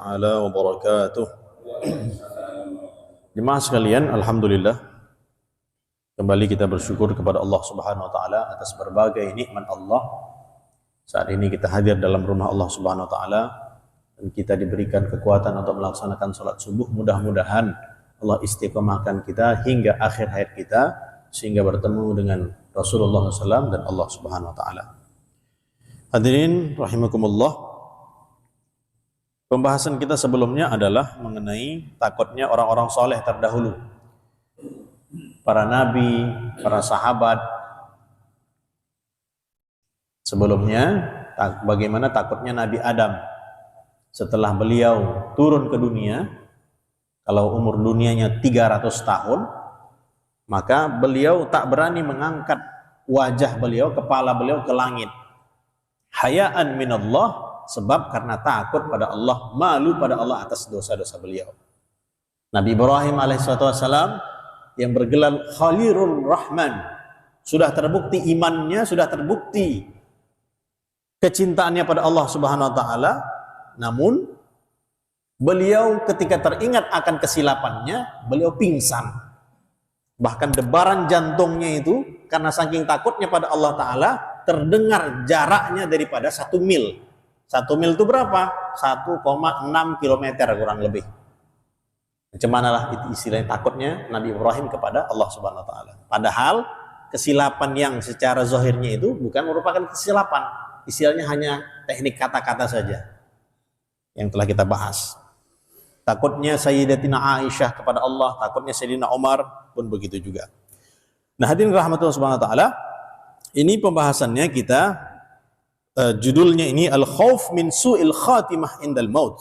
ta'ala wa barakatuh. Jemaah sekalian, alhamdulillah kembali kita bersyukur kepada Allah Subhanahu wa taala atas berbagai nikmat Allah. Saat ini kita hadir dalam rumah Allah Subhanahu wa taala dan kita diberikan kekuatan untuk melaksanakan salat subuh. Mudah-mudahan Allah istiqomahkan kita hingga akhir hayat kita sehingga bertemu dengan Rasulullah SAW dan Allah Subhanahu wa taala. Hadirin rahimakumullah. Pembahasan kita sebelumnya adalah mengenai takutnya orang-orang soleh terdahulu, para nabi, para sahabat. Sebelumnya, bagaimana takutnya Nabi Adam setelah beliau turun ke dunia. Kalau umur dunianya 300 tahun, maka beliau tak berani mengangkat wajah beliau, kepala beliau ke langit. Hayaan minallah, sebab karena takut pada Allah, malu pada Allah atas dosa-dosa beliau. Nabi Ibrahim alaihissalam yang bergelar Khalilur Rahman, sudah terbukti imannya, sudah terbukti kecintaannya pada Allah Subhanahu wa taala. Namun beliau ketika teringat akan kesilapannya, beliau pingsan. Bahkan debaran jantungnya itu karena saking takutnya pada Allah taala terdengar jaraknya daripada 1 mil. 1 mil itu berapa? 1,6 kilometer kurang lebih. Macam manalah istilahnya takutnya Nabi Ibrahim kepada Allah Subhanahu wa taala. Padahal kesilapan yang secara zahirnya itu bukan merupakan kesilapan. Istilahnya hanya teknik kata-kata saja yang telah kita bahas. Takutnya Sayyidatina Aisyah kepada Allah, takutnya Sayyidina Umar pun begitu juga. Nah, hadirin rahmatullah subhanahu wa taala, ini pembahasannya kita judulnya ini Al-Khauf min Su'il Khatimah Indal Maut.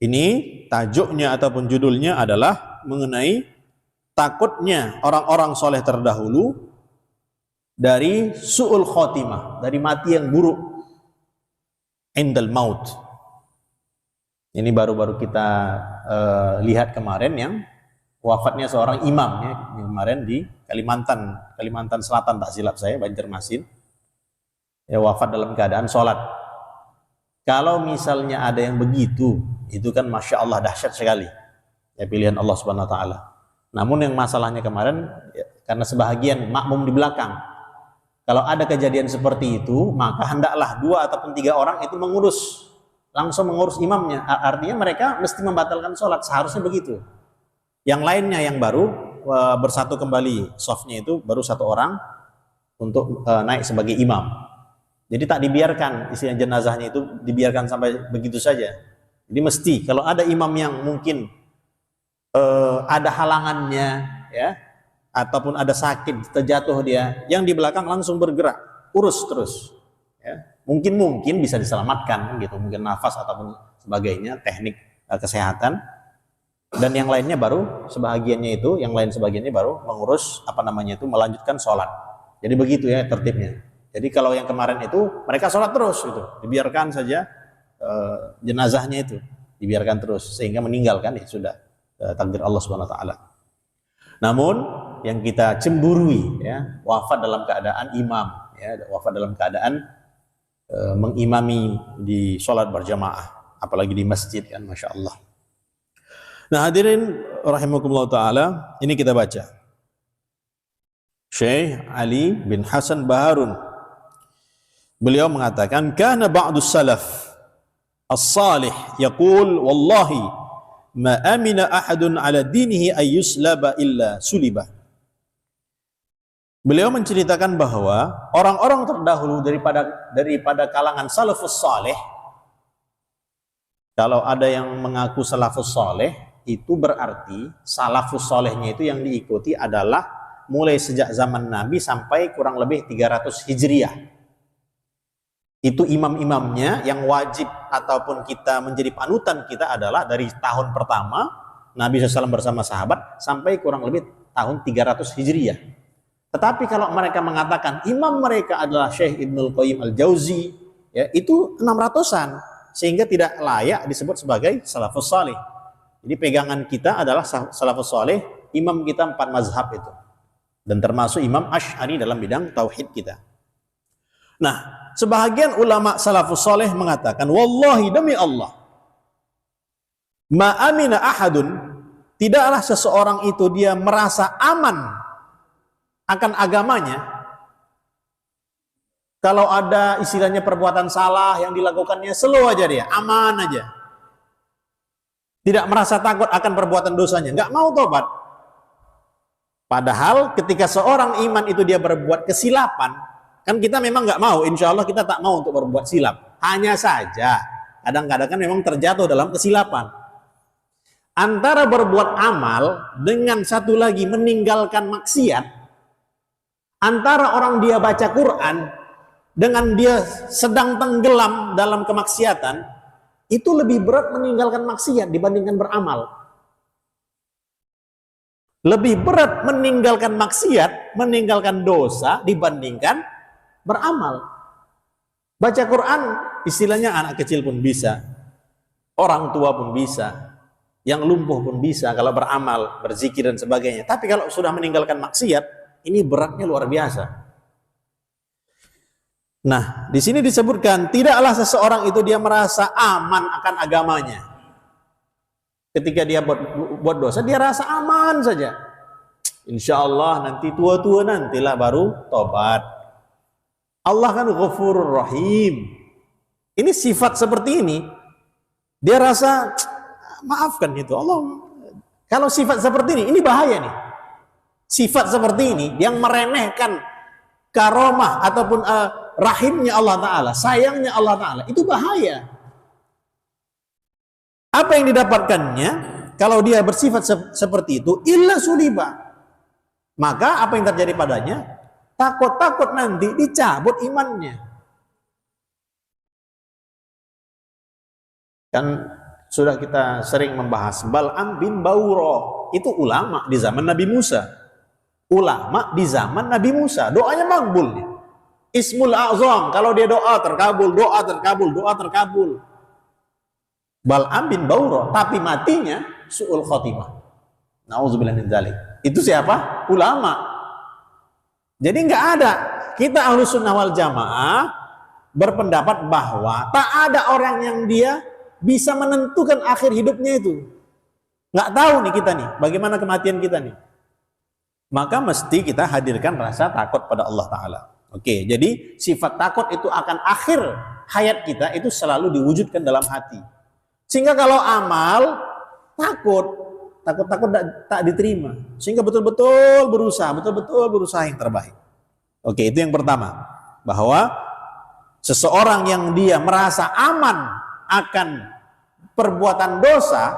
Ini tajuknya ataupun judulnya adalah mengenai takutnya orang-orang soleh terdahulu dari su'ul khatimah, dari mati yang buruk, indal maut. Ini baru-baru kita lihat kemarin yang wafatnya seorang imam ya, kemarin di Kalimantan Selatan, tak silap saya, Banjarmasin. Ya, wafat dalam keadaan sholat. Kalau misalnya ada yang begitu, itu kan Masya Allah dahsyat sekali ya, pilihan Allah Subhanahu wa taala. Namun yang masalahnya kemarin ya, karena sebahagian makmum di belakang, kalau ada kejadian seperti itu, maka hendaklah 2 ataupun 3 orang itu langsung mengurus imamnya. Artinya mereka mesti membatalkan sholat, seharusnya begitu. Yang lainnya yang baru bersatu kembali, softnya itu baru 1 orang untuk naik sebagai imam. Jadi tak dibiarkan istilah jenazahnya itu dibiarkan sampai begitu saja. Jadi mesti kalau ada imam yang mungkin ada halangannya ya, ataupun ada sakit terjatuh dia, yang di belakang langsung bergerak, urus terus. Ya. Mungkin bisa diselamatkan gitu, mungkin nafas ataupun sebagainya, teknik kesehatan. Dan yang lainnya baru sebahagiannya itu, baru mengurus melanjutkan sholat. Jadi begitu ya tertibnya. Jadi kalau yang kemarin itu mereka sholat terus itu, dibiarkan saja jenazahnya itu dibiarkan terus sehingga meninggalkan ya sudah takdir Allah Subhanahu wa taala. Namun yang kita cemburui ya, wafat dalam keadaan imam ya, wafat dalam keadaan mengimami di sholat berjamaah, apalagi di masjid kan, Masya Allah. Nah, hadirin rahimakumullah taala, ini kita baca Syekh Ali bin Hasan Baharun. Beliau mengatakan, kana ba'dus salaf as-salih yaqul wallahi ma amina ahadun ala dinihi ay yuslaba illa suliba. Beliau menceritakan bahwa orang-orang terdahulu daripada kalangan salafus salih, kalau ada yang mengaku salafus salih, itu berarti salafus salihnya itu yang diikuti adalah mulai sejak zaman Nabi sampai kurang lebih 300 Hijriah. Itu imam-imamnya yang wajib ataupun kita menjadi panutan kita adalah dari tahun pertama Nabi SAW bersama sahabat sampai kurang lebih tahun 300 Hijriah. Tetapi kalau mereka mengatakan imam mereka adalah Syekh Ibnul Qayyim Al-Jauzi ya, itu 600-an, sehingga tidak layak disebut sebagai salafus salih. Jadi pegangan kita adalah salafus salih, imam kita 4 mazhab itu, dan termasuk Imam Asy'ari dalam bidang tauhid kita. Nah, sebahagian ulama salafus saleh mengatakan, wallahi demi Allah, Ma amina ahadun, tidaklah seseorang itu dia merasa aman akan agamanya. Kalau ada istilahnya perbuatan salah yang dilakukannya, slow aja dia, aman aja. Tidak merasa takut akan perbuatan dosanya, nggak mau tobat. Padahal ketika seorang iman itu dia berbuat kesilapan, kan kita memang nggak mau, insya Allah kita tak mau untuk berbuat silap. Hanya saja, kadang-kadang kan memang terjatuh dalam kesilapan. Antara berbuat amal dengan satu lagi meninggalkan maksiat, antara orang dia baca Quran dengan dia sedang tenggelam dalam kemaksiatan, itu lebih berat meninggalkan maksiat dibandingkan beramal. Lebih berat meninggalkan maksiat, meninggalkan dosa dibandingkan beramal. Baca Quran istilahnya anak kecil pun bisa, orang tua pun bisa, yang lumpuh pun bisa kalau beramal, berzikir dan sebagainya. Tapi kalau sudah meninggalkan maksiat, ini beratnya luar biasa. Nah, di sini disebutkan tidaklah seseorang itu dia merasa aman akan agamanya. Ketika dia buat dosa, dia rasa aman saja. Insya Allah nanti tua-tua nantilah baru tobat. Allah kan Ghafurur Rahim. Ini sifat seperti ini, dia rasa maafkan itu Allah. Kalau sifat seperti ini bahaya nih. Sifat seperti ini yang meremehkan karomah ataupun rahimnya Allah Ta'ala, sayangnya Allah Ta'ala, itu bahaya. Apa yang didapatkannya kalau dia bersifat seperti itu? Illa suliba. Maka apa yang terjadi padanya? Takut-takut nanti dicabut imannya. Kan sudah kita sering membahas Bal'am bin Bawrah, itu ulama di zaman Nabi Musa. Ulama di zaman Nabi Musa, doanya makbul. Ismul A'zam, kalau dia doa terkabul, doa terkabul, doa terkabul. Bal'am bin Bawrah, tapi matinya su'ul khotimah. Nauzubillah min dzalik. Itu siapa? Ulama. Jadi nggak ada. Kita Ahlus Sunnah wal Jamaah berpendapat bahwa tak ada orang yang dia bisa menentukan akhir hidupnya itu. Nggak tahu nih kita nih, bagaimana kematian kita nih. Maka mesti kita hadirkan rasa takut pada Allah Ta'ala. Oke, jadi sifat takut itu akan akhir hayat kita itu selalu diwujudkan dalam hati. Sehingga kalau amal, takut tak diterima. Sehingga betul-betul berusaha yang terbaik. Oke, itu yang pertama. Bahwa seseorang yang dia merasa aman akan perbuatan dosa,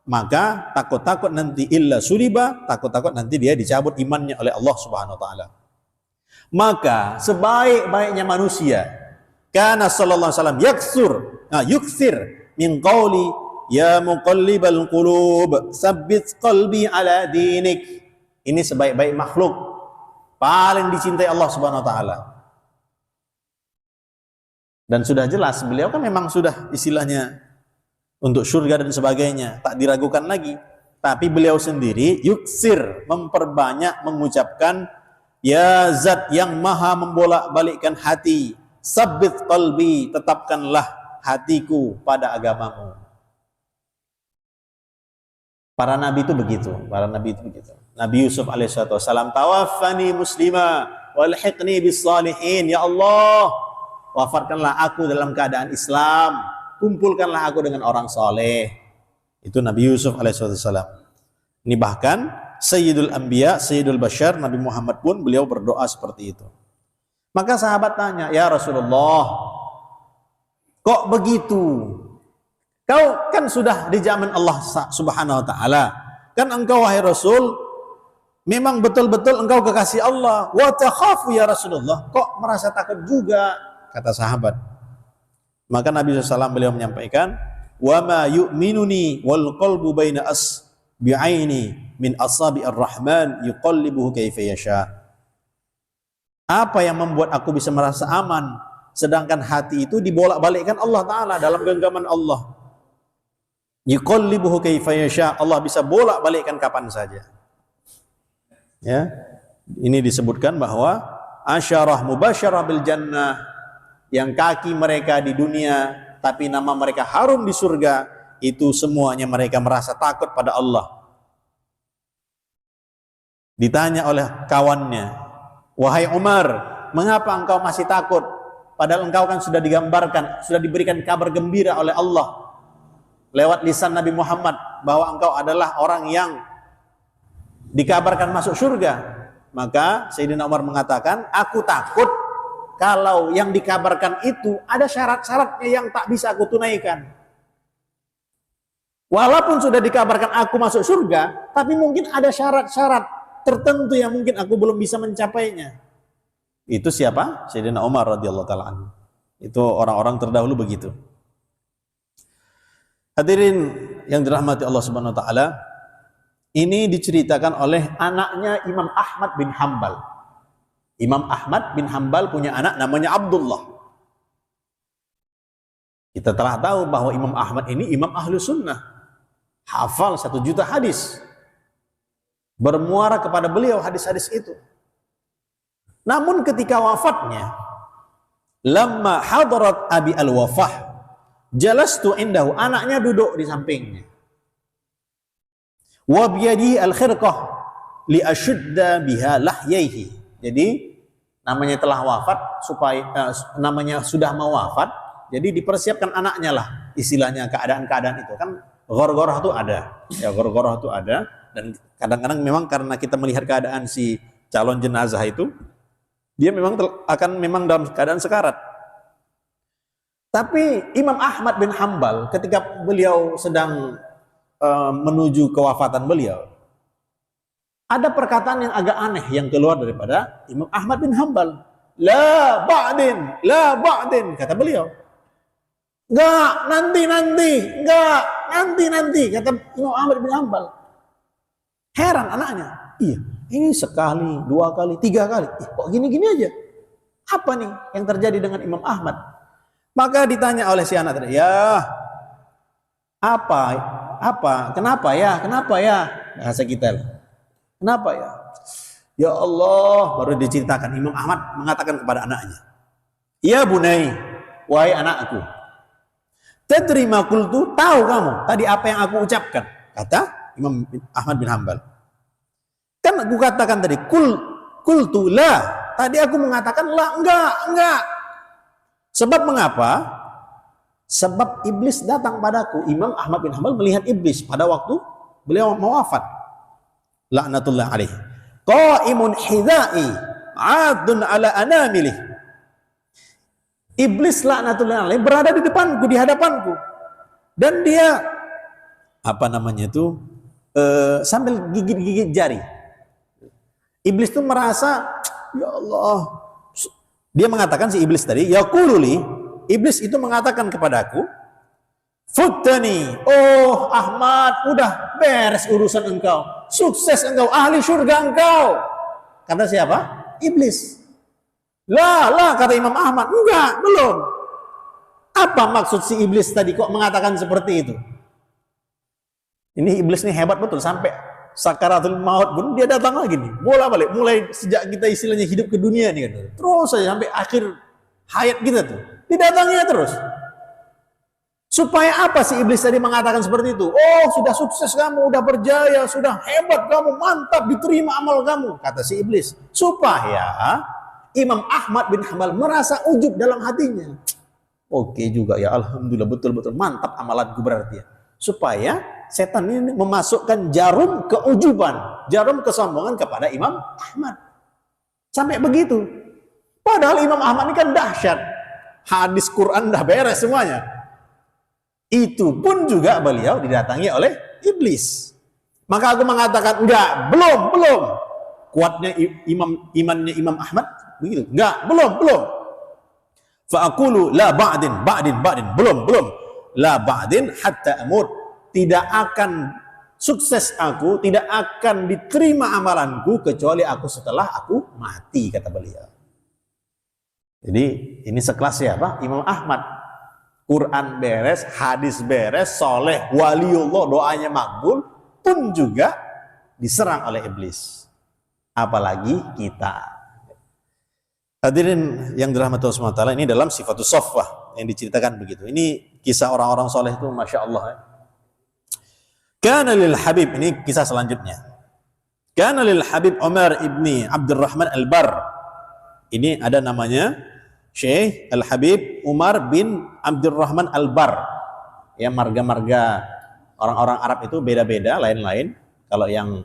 maka takut-takut nanti illa suliba, takut-takut nanti dia dicabut imannya oleh Allah Subhanahu wa taala. Maka sebaik-baiknya manusia, kana sallallahu alaihi wasallam yuksir min qauli ya muqallibal qulub tsabbit qalbi ala dinik. Ini sebaik-baik makhluk, paling dicintai Allah Subhanahu wa taala. Dan sudah jelas beliau kan memang sudah istilahnya untuk surga dan sebagainya, tak diragukan lagi. Tapi beliau sendiri yuksir, memperbanyak mengucapkan ya zat yang maha membolak-balikkan hati, sabbit qalbi, tetapkanlah hatiku pada agamamu. Para nabi itu begitu, Nabi Yusuf alaihissalam, tawaffani muslima walhiqni bis salihin. Ya Allah, wafatkanlah aku dalam keadaan Islam, kumpulkanlah aku dengan orang soleh. Itu Nabi Yusuf alaihissalam. Ini bahkan Sayyidul Anbiya, Sayyidul Bashar, Nabi Muhammad pun beliau berdoa seperti itu. Maka sahabat tanya, ya Rasulullah, kok begitu? Kau kan sudah di zaman Allah Subhanahu wa taala. Kan engkau wahai Rasul memang betul-betul engkau kekasih Allah. Wa takhafu ya Rasulullah, kok merasa takut juga? Kata sahabat. Maka Nabi SAW beliau menyampaikan, wa ma yu'minuni wal qalbu baina asbi'aini min asabi'ir rahman yuqallibuhu kaifa yasha. Apa yang membuat aku bisa merasa aman sedangkan hati itu dibolak-balikkan Allah Ta'ala dalam genggaman Allah. Yuqallibuhu kaifa yasha, Allah bisa bolak-balikkan kapan saja. Ya. Ini disebutkan bahwa asyarah mubasyarah bil jannah, yang kaki mereka di dunia tapi nama mereka harum di surga, itu semuanya mereka merasa takut pada Allah. Ditanya oleh kawannya, wahai Umar, mengapa engkau masih takut? Padahal engkau kan sudah digambarkan, sudah diberikan kabar gembira oleh Allah lewat lisan Nabi Muhammad bahwa engkau adalah orang yang dikabarkan masuk surga. Maka Sayyidina Umar mengatakan, aku takut kalau yang dikabarkan itu ada syarat-syaratnya yang tak bisa aku tunaikan. Walaupun sudah dikabarkan aku masuk surga, tapi mungkin ada syarat-syarat tertentu yang mungkin aku belum bisa mencapainya. Itu siapa? Sayyidina Umar radhiyallahu taala anhu. Itu orang-orang terdahulu begitu. Hadirin yang dirahmati Allah Subhanahu wa taala, ini diceritakan oleh anaknya Imam Ahmad bin Hambal. Imam Ahmad bin Hambal punya anak namanya Abdullah. Kita telah tahu bahwa Imam Ahmad ini imam ahlu sunnah, hafal 1 juta hadis, bermuara kepada beliau hadis-hadis itu. Namun ketika wafatnya, lamma hadarat abi al-wafah, jalastu indahu, anaknya duduk di sampingnya. Wa biyadihi al-khirqah li ashudda biha lahyaihi. Jadi namanya telah wafat, supaya namanya sudah mau wafat, jadi dipersiapkan anaknya lah, istilahnya keadaan-keadaan itu kan ghor-ghorah itu ada. Ya, ghor-ghorah itu ada, dan kadang-kadang memang karena kita melihat keadaan si calon jenazah itu, dia memang akan memang dalam keadaan sekarat. Tapi Imam Ahmad bin Hambal ketika beliau sedang menuju kewafatan beliau, ada perkataan yang agak aneh yang keluar daripada Imam Ahmad bin Hambal. La ba'din, kata beliau. Enggak, nanti, kata Imam Ahmad bin Hambal. Heran anaknya. Iya, ini sekali, 2 kali, 3 kali. Kok gini-gini aja? Apa nih yang terjadi dengan Imam Ahmad? Maka ditanya oleh si anak tadi, ya, kenapa ya, bahasa kita lah. Kenapa ya? Ya Allah, baru diceritakan. Imam Ahmad mengatakan kepada anaknya, ya bunai, wahai anakku, tadri ma qultu, tahu kamu tadi apa yang aku ucapkan? Kata Imam Ahmad bin Hambal. Kan aku katakan tadi, qultu la, tadi aku mengatakan la, enggak. Sebab mengapa? Sebab iblis datang padaku. Imam Ahmad bin Hambal melihat iblis pada waktu beliau mau wafat. Laknatullah alaih. Qaimun hidai, adun ala anamilih. Iblis laknatullah alaih berada di depanku, di hadapanku. Dan dia sambil gigit-gigit jari. Iblis itu merasa, ya Allah. Dia mengatakan, si iblis tadi, yaqululi, iblis itu mengatakan kepadaku, futtani, oh Ahmad, udah beres urusan engkau, sukses engkau, ahli surga engkau. Kata siapa? Iblis. Lah, kata Imam Ahmad, enggak, belum. Apa maksud si iblis tadi kok mengatakan seperti itu? Ini iblis nih hebat betul, sampai sakaratul maut pun dia datang lagi nih, bolak-balik, mulai sejak kita istilahnya hidup ke dunia nih kan, terus saja sampai akhir hayat kita tuh didatanginya terus. Supaya apa sih iblis tadi mengatakan seperti itu? Oh, sudah sukses kamu, udah berjaya, sudah hebat kamu, mantap, diterima amal kamu, kata si iblis. Supaya Imam Ahmad bin Hambal merasa ujub dalam hatinya. Oke juga ya, alhamdulillah, betul-betul mantap amalanku berarti ya. Supaya setan ini memasukkan jarum keujuban, jarum kesombongan kepada Imam Ahmad. Sampai begitu. Padahal Imam Ahmad ini kan dahsyat. Hadis Quran dah beres semuanya. Itu pun juga beliau didatangi oleh iblis. Maka aku mengatakan, enggak, belum. Kuatnya imannya Imam Ahmad begitu. Enggak, belum. Fa'aqulu la ba'din, belum. La ba'din hatta amut. Tidak akan sukses aku, tidak akan diterima amalanku kecuali aku setelah aku mati, kata beliau. Jadi ini sekelas siapa? Imam Ahmad. Quran beres, hadis beres, soleh, waliullah, doanya makbul, pun juga diserang oleh iblis. Apalagi kita. Hadirin yang dirahmati Allah SWT, ini dalam sifatus sofwah yang diceritakan begitu. Ini kisah orang-orang soleh itu, Masya Allah ya. Kana lil Habib, ini kisah selanjutnya. Kana lil Habib Umar ibni Abdurrahman Al-Bar. Ini ada namanya Syekh Al-Habib Umar bin Abdurrahman Al-Bar. Ya, marga-marga orang-orang Arab itu beda-beda, lain-lain. Kalau yang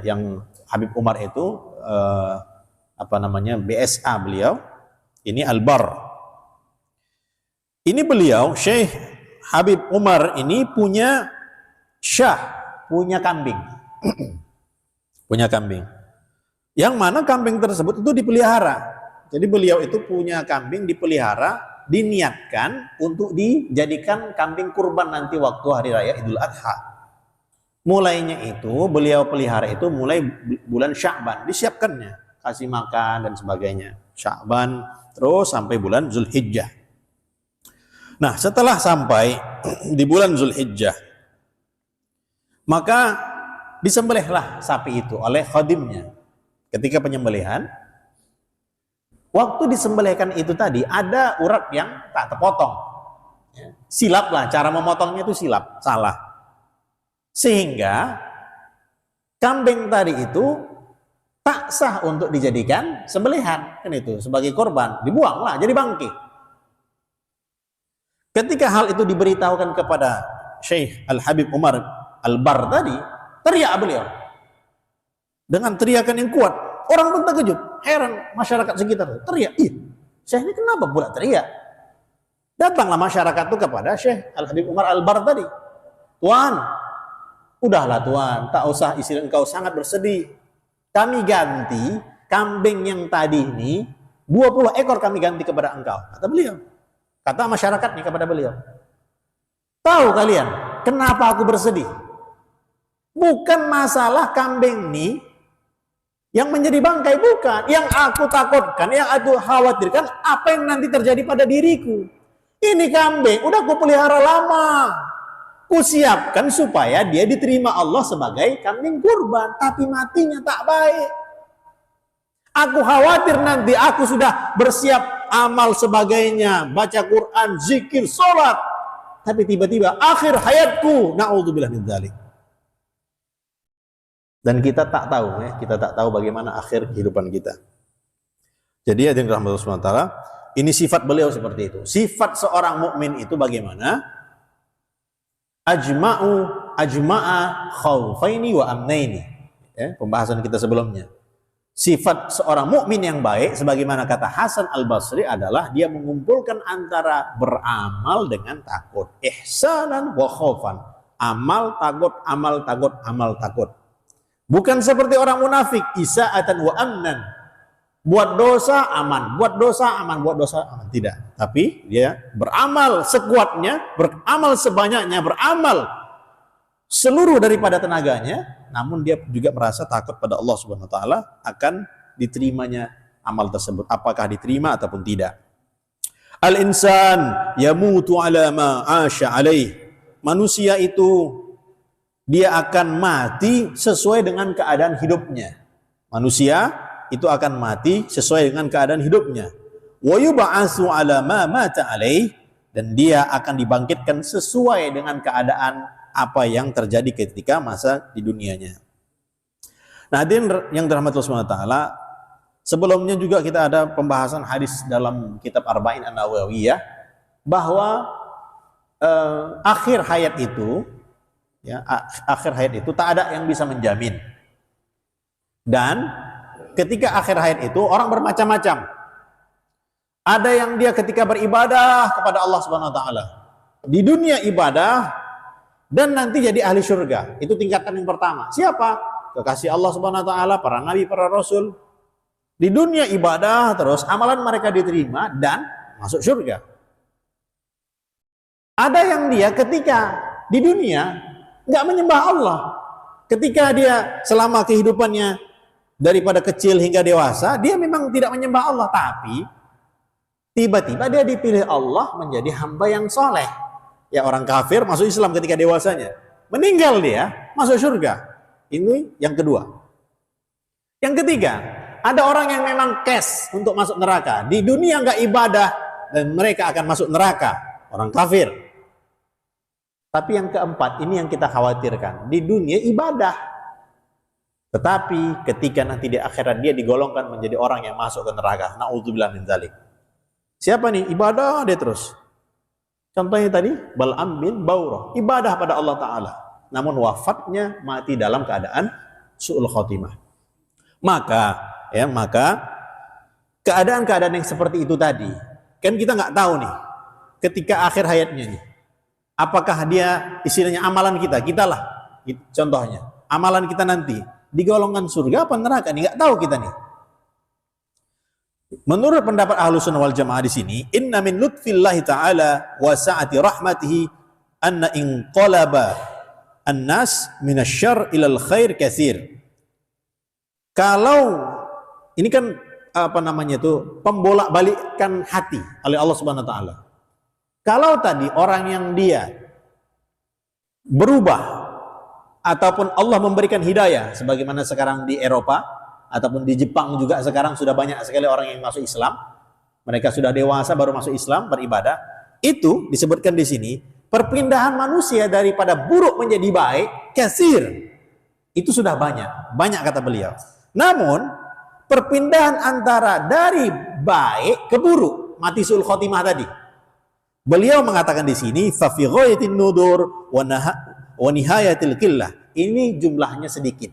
yang Habib Umar itu BSA beliau. Ini Al-Bar. Ini beliau Syekh Habib Umar ini punya punya kambing. Punya kambing. Yang mana kambing tersebut itu dipelihara. Jadi beliau itu punya kambing dipelihara, diniatkan untuk dijadikan kambing kurban nanti waktu hari raya Idul Adha. Mulainya itu beliau pelihara itu mulai bulan Sya'ban, disiapkannya, kasih makan dan sebagainya. Sya'ban terus sampai bulan Zulhijjah. Nah, setelah sampai di bulan Zulhijjah, maka disembelihlah sapi itu oleh khadimnya. Ketika penyembelihan, waktu disembelihkan itu tadi ada urat yang tak terpotong. Silap lah, cara memotongnya itu silap, salah. Sehingga kambing tadi itu tak sah untuk dijadikan sembelihan, kan itu sebagai korban, dibuanglah jadi bangkai. Ketika hal itu diberitahukan kepada Syekh Al-Habib Umar Al-Bar tadi, teriak beliau dengan teriakan yang kuat. Orang pun terkejut, heran masyarakat sekitar teriak. Syekh ini kenapa pula teriak? Datanglah masyarakat itu kepada Syekh Al-Habib Umar Al-Bar tadi. Tuan, udahlah tuan, tak usah istilah engkau sangat bersedih. Kami ganti kambing yang tadi ini 20 ekor kami ganti kepada engkau, kata beliau. Kata masyarakatnya kepada beliau. Tahu kalian kenapa aku bersedih? Bukan masalah kambing ini yang menjadi bangkai, bukan. Yang aku takutkan, yang aku khawatirkan apa yang nanti terjadi pada diriku. Ini kambing udah aku pelihara lama, kusiapkan supaya dia diterima Allah sebagai kambing kurban, tapi matinya tak baik. Aku khawatir nanti aku sudah bersiap amal sebagainya, baca Quran, zikir, sholat, tapi tiba-tiba akhir hayatku, na'udzubillah min dzalik. Dan kita tak tahu, kita tak tahu bagaimana akhir kehidupan kita. Jadi hadirin rahmatullah subhanahu wa ta'ala, ini sifat beliau seperti itu. Sifat seorang mukmin itu bagaimana? Ajma'a khaufaini wa amnaini. Pembahasan kita sebelumnya. Sifat seorang mukmin yang baik, sebagaimana kata Hasan Al-Basri, adalah dia mengumpulkan antara beramal dengan takut. Ihsanan wa khaufan. Amal takut, amal takut, amal takut. Bukan seperti orang munafik, isa'atan wa amnan. Buat dosa aman, buat dosa aman, buat dosa aman. Tidak. Tapi dia beramal sekuatnya, beramal sebanyaknya, beramal seluruh daripada tenaganya, namun dia juga merasa takut pada Allah Subhanahu wa taala akan diterimanya amal tersebut, apakah diterima ataupun tidak. Al-insan yamutu ala ma 'asha alaih. Manusia itu dia akan mati sesuai dengan keadaan hidupnya. Manusia itu akan mati sesuai dengan keadaan hidupnya. Wa yub'atsu 'ala ma mata alaih, dan dia akan dibangkitkan sesuai dengan keadaan apa yang terjadi ketika masa di dunianya. Nah, hadirin yang dirahmati Allah Subhanahu wa taala, sebelumnya juga kita ada pembahasan hadis dalam kitab Arba'in An-Nawawiyah bahwa akhir hayat itu tak ada yang bisa menjamin. Dan ketika akhir hayat itu orang bermacam-macam. Ada yang dia ketika beribadah kepada Allah Subhanahu wa taala, di dunia ibadah dan nanti jadi ahli surga. Itu tingkatan yang pertama. Siapa? Kekasih Allah Subhanahu wa taala, para nabi, para rasul. Di dunia ibadah terus amalan mereka diterima dan masuk surga. Ada yang dia ketika di dunia nggak menyembah Allah. Ketika dia selama kehidupannya daripada kecil hingga dewasa, dia memang tidak menyembah Allah, tapi tiba-tiba dia dipilih Allah menjadi hamba yang soleh. Ya, orang kafir masuk Islam ketika dewasanya, meninggal dia masuk surga. Ini yang kedua. Yang ketiga, ada orang yang memang cash untuk masuk neraka. Di dunia nggak ibadah dan mereka akan masuk neraka, orang kafir. Tapi yang keempat, ini yang kita khawatirkan. Di dunia ibadah. Tetapi ketika nanti di akhirat dia digolongkan menjadi orang yang masuk ke neraka. Na'udzubillah min dzalik. Siapa nih? Ibadah dia terus. Contohnya tadi, Bal'am bin Bawrah. Ibadah pada Allah Ta'ala. Namun wafatnya mati dalam keadaan su'ul khotimah. Maka keadaan-keadaan yang seperti itu tadi, kan kita nggak tahu nih, ketika akhir hayatnya nih, apakah dia istilahnya amalan kita lah, contohnya, amalan kita nanti digolongkan surga apa neraka nih, nggak tahu kita nih. Menurut pendapat Ahlussunnah wal Jamaah di sini, inna min lutfillahi ta'ala wa sa'ati rahmatihi anna inqalaba an-nas minasyarr ilal khair katsir. Kalau ini kan pembolak-balikkan hati oleh Allah Subhanahu wa taala. Kalau tadi orang yang dia berubah ataupun Allah memberikan hidayah sebagaimana sekarang di Eropa ataupun di Jepang juga sekarang sudah banyak sekali orang yang masuk Islam. Mereka sudah dewasa baru masuk Islam beribadah. Itu disebutkan di sini perpindahan manusia daripada buruk menjadi baik, kasir. Itu sudah banyak kata beliau. Namun perpindahan antara dari baik ke buruk, mati su'ul khotimah tadi. Beliau mengatakan di sini fa fi ghayatin nudur wa nihayatil qillah. Ini jumlahnya sedikit.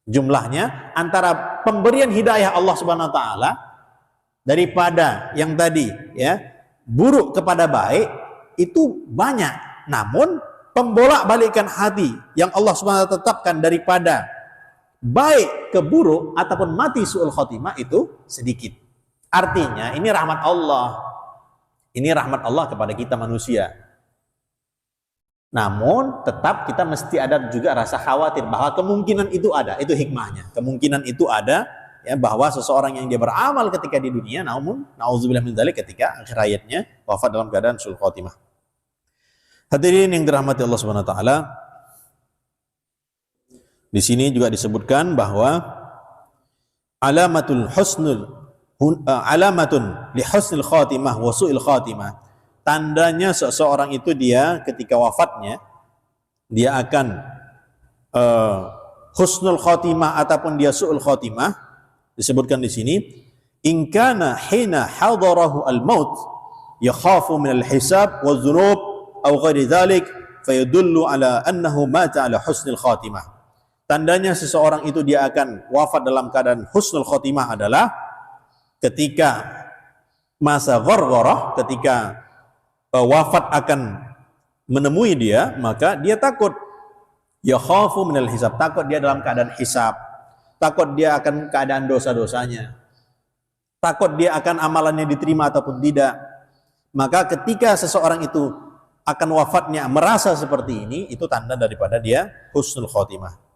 Jumlahnya antara pemberian hidayah Allah Subhanahu wa taala daripada yang tadi ya, buruk kepada baik itu banyak. Namun pembolak-balikan hati yang Allah Subhanahu wa taala tetapkan daripada baik ke buruk ataupun mati su'ul khotimah itu sedikit. Artinya ini rahmat Allah. Ini rahmat Allah kepada kita manusia. Namun tetap kita mesti ada juga rasa khawatir bahwa kemungkinan itu ada. Itu hikmahnya. Kemungkinan itu ada ya, bahwa seseorang yang dia beramal ketika di dunia, namun na'udzubillah min dzalik ketika akhir hayatnya wafat dalam keadaan su'ul khotimah. Hadirin yang dirahmati Allah Subhanahu wa taala, di sini juga disebutkan bahwa alamatun li husnil khatimah wa su'il khatimah. Tandanya seseorang itu dia ketika wafatnya dia akan husnul khatimah ataupun dia su'ul khatimah. Disebutkan di sini, in kana hina hadarahu al-maut yakhafu min al-hisab wa dzunub aw ghairi dzalik fayadullu ala annahu mata ala husnil khatimah. Tandanya seseorang itu dia akan wafat dalam keadaan husnul khotimah adalah ketika masa ghargharah, ketika wafat akan menemui dia, maka dia takut. Ya khafu minal hisab, takut dia dalam keadaan hisab, takut dia akan keadaan dosa-dosanya, takut dia akan amalannya diterima ataupun tidak. Maka ketika seseorang itu akan wafatnya merasa seperti ini, itu tanda daripada dia husnul khotimah.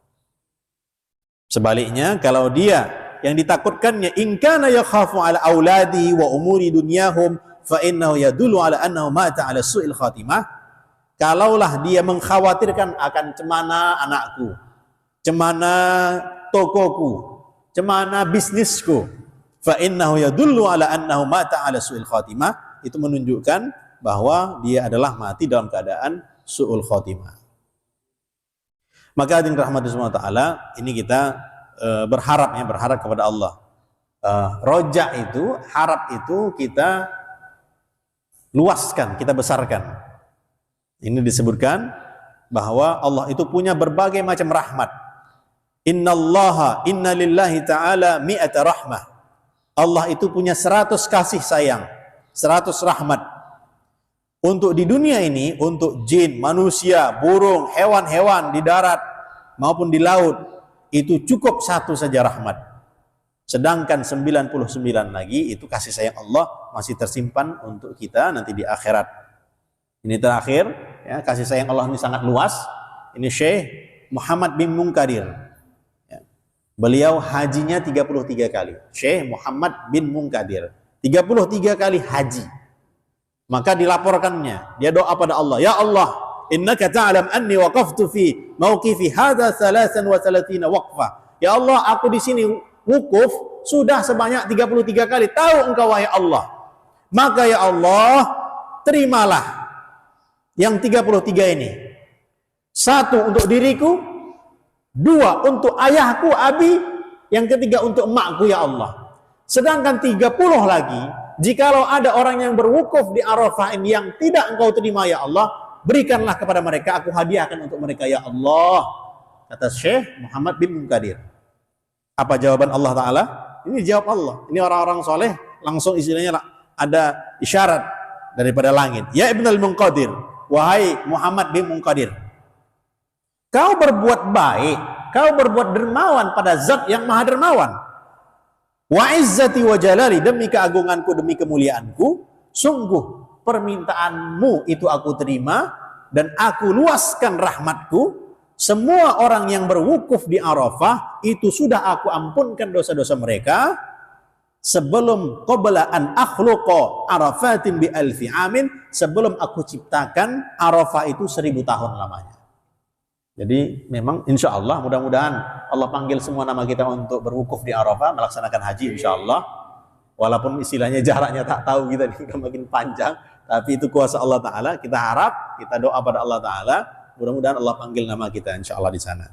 Sebaliknya, kalau dia yang ditakutkannya in kana yakhafu ala auladi wa umuri dunyahum fa innahu yadullu ala annahu mata ala su'il khatimah. Kalaulah dia mengkhawatirkan akan cemana anakku, cemana tokoku, cemana bisnisku, fa innahu yadullu ala annahu mata ala su'il khatimah, itu menunjukkan bahwa dia adalah mati dalam keadaan su'ul khatimah. Maka dengan rahmat Allah SWT, ini kita berharap kepada Allah. Roja itu, harap itu kita luaskan, kita besarkan. Ini disebutkan bahwa Allah itu punya berbagai macam rahmat. Inna lillahi ta'ala mi'ata rahmah. Allah itu punya 100 kasih sayang, 100 rahmat. Untuk di dunia ini, untuk jin, manusia, burung, hewan-hewan di darat maupun di laut, itu cukup 1 saja rahmat. Sedangkan 99 lagi itu kasih sayang Allah masih tersimpan untuk kita nanti di akhirat. Ini terakhir, ya, kasih sayang Allah ini sangat luas. Ini Syekh Muhammad bin Munkadir. Ya. Beliau hajinya 33 kali. Syekh Muhammad bin Munkadir 33 kali haji. Maka dilaporkannya, dia doa pada Allah, ya Allah, innaka ta'lam anni waqaftu fi mauqifi hadha 33 waqfah. Ya Allah, aku di sini wukuf sudah sebanyak 33 kali. Tahu engkau wahai Allah. Maka ya Allah, terimalah Yang 33 ini. 1 untuk diriku, 2 untuk ayahku, abi, yang ketiga untuk emakku ya Allah. Sedangkan 30 lagi, jikalau ada orang yang berwukuf di Arafah ini yang tidak engkau terima ya Allah, berikanlah kepada mereka, aku hadiahkan untuk mereka ya Allah. Kata Syekh Muhammad bin Munkadir. Apa jawaban Allah Ta'ala? Ini jawab Allah. Ini orang-orang soleh, langsung istilahnya ada isyarat daripada langit. Ya Ibn al-Munqadir, wahai Muhammad bin Munqadir, kau berbuat baik, kau berbuat dermawan pada zat yang maha dermawan. Wa izzati wa jalali, demi keagunganku, demi kemuliaanku, sungguh permintaanmu itu aku terima, dan aku luaskan rahmatku. Semua orang yang berwukuf di Arafah itu sudah aku ampunkan dosa-dosa mereka sebelum qabla an akhluqa Arafatin bi alfi amin, sebelum aku ciptakan Arafah itu 1000 tahun lamanya. Jadi memang insya Allah, mudah-mudahan Allah panggil semua nama kita untuk berwukuf di Arafah, melaksanakan haji insya Allah. Walaupun istilahnya jaraknya tak tahu, kita udah makin panjang, tapi itu kuasa Allah Ta'ala. Kita harap, kita doa pada Allah Ta'ala, mudah-mudahan Allah panggil nama kita insya Allah di sana.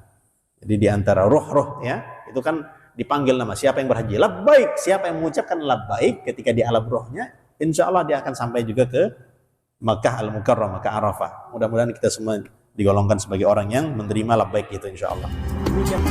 Jadi di antara ruh-ruh ya, itu kan dipanggil nama. Siapa yang berhaji labbaik, siapa yang mengucapkan labbaik ketika di alam ruhnya, insya Allah dia akan sampai juga ke Makkah Al-Mukarramah, ke Arafah. Mudah-mudahan kita semua digolongkan sebagai orang yang menerima labbaik itu insya Allah. Demikian.